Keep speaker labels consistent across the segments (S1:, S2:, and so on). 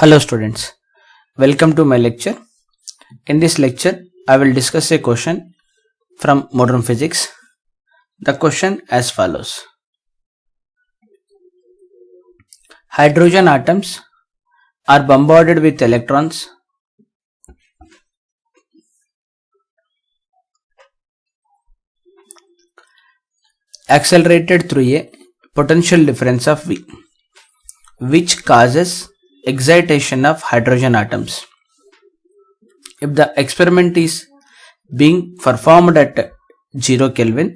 S1: Hello students, welcome to my lecture. In this lecture, I will discuss a question from modern physics. The question as follows. Hydrogen atoms are bombarded with electrons accelerated through a potential difference of V, which causes excitation of hydrogen atoms. If the experiment is being performed at 0 Kelvin,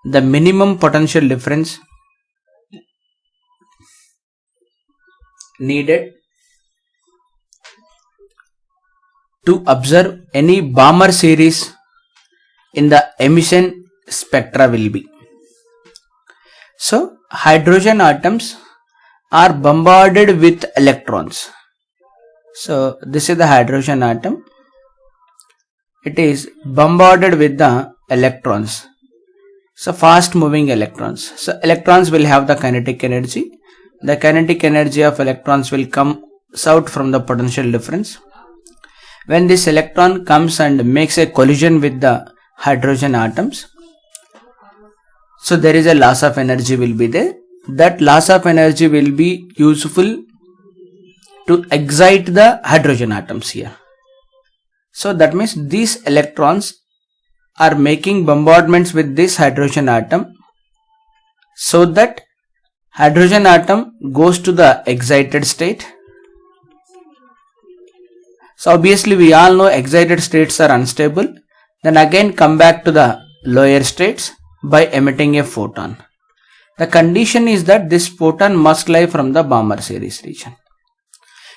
S1: the minimum potential difference needed to observe any Balmer series in the emission spectra will be. So, hydrogen atoms are bombarded with electrons. So, this is the hydrogen atom. It is bombarded with the electrons. So, fast moving electrons. So, electrons will have the kinetic energy. The kinetic energy of electrons will come out from the potential difference. When this electron comes and makes a collision with the hydrogen atoms, so there is a loss of energy will be there. That loss of energy will be useful to excite the hydrogen atoms here. So that means these electrons are making bombardments with this hydrogen atom so that hydrogen atom goes to the excited state. So obviously we all know excited states are unstable. Then again come back to the lower states by emitting a photon. The condition is that this photon must lie from the Balmer series region.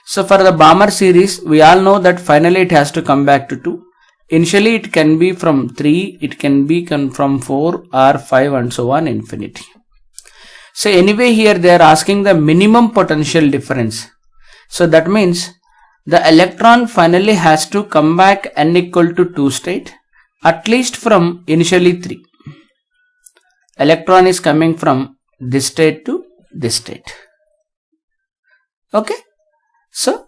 S1: So for the Balmer series, we all know that finally it has to come back to 2. Initially it can be from 3, it can be from 4 or 5 and so on infinity. So anyway here they are asking the minimum potential difference. So that means the electron finally has to come back n equal to 2 state, at least from initially 3. Electron is coming from this state to this state. Okay. So,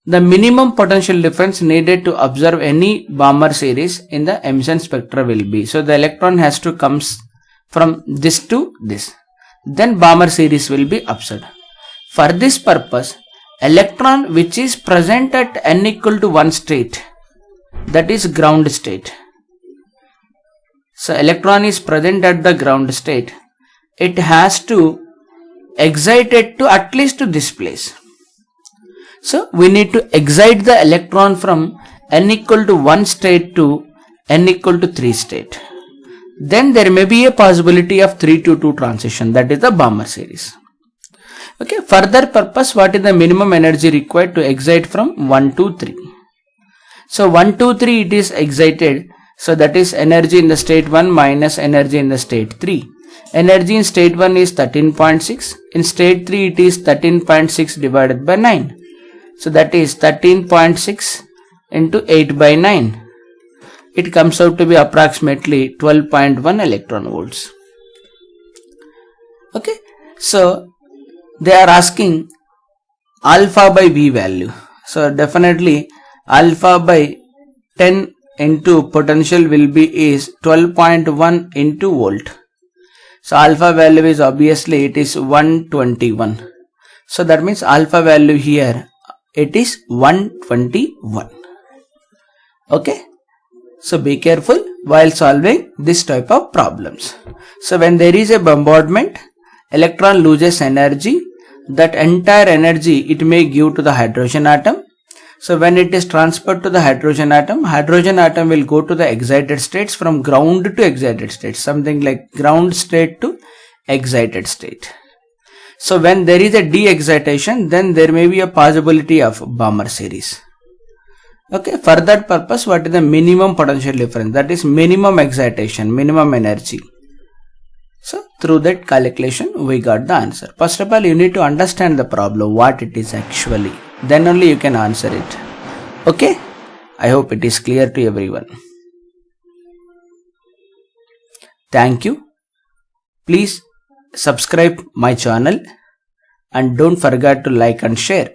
S1: the minimum potential difference needed to observe any Balmer series in the emission spectra will be. So, the electron has to come from this to this. Then Balmer series will be observed. For this purpose, electron which is present at n equal to 1 state, that is ground state. So, electron is present at the ground state. It has to excite it to at least to this place. So, we need to excite the electron from n equal to 1 state to n equal to 3 state. Then there may be a possibility of 3 to 2 transition, that is the Balmer series. Okay, further purpose, what is the minimum energy required to excite from 1 to 3? So, 1 to 3 it is excited. So that is energy in the state 1 minus energy in the state 3. Energy in state 1 is 13.6. In state 3 it is 13.6 divided by 9. So that is 13.6 into 8 by 9. It comes out to be approximately 12.1 electron volts. Okay. So they are asking alpha by V value. So definitely alpha by 10 into potential will be is 12.1 into volt. So alpha value is obviously it is 121. So that means alpha value here it is 121. Okay. So be careful while solving this type of problems. So when there is a bombardment, electron loses energy. That entire energy it may give to the hydrogen atom. So when it is transferred to the hydrogen atom will go to the excited states from ground to excited states, something like ground state to excited state. So when there is a de-excitation, then there may be a possibility of Balmer series. Okay, for that purpose, what is the minimum potential difference? That is minimum excitation, minimum energy. So through that calculation, we got the answer. First of all, you need to understand the problem, what it is actually. Then only you can answer it. Okay? I hope it is clear to everyone. Thank you. Please subscribe my channel and don't forget to like and share.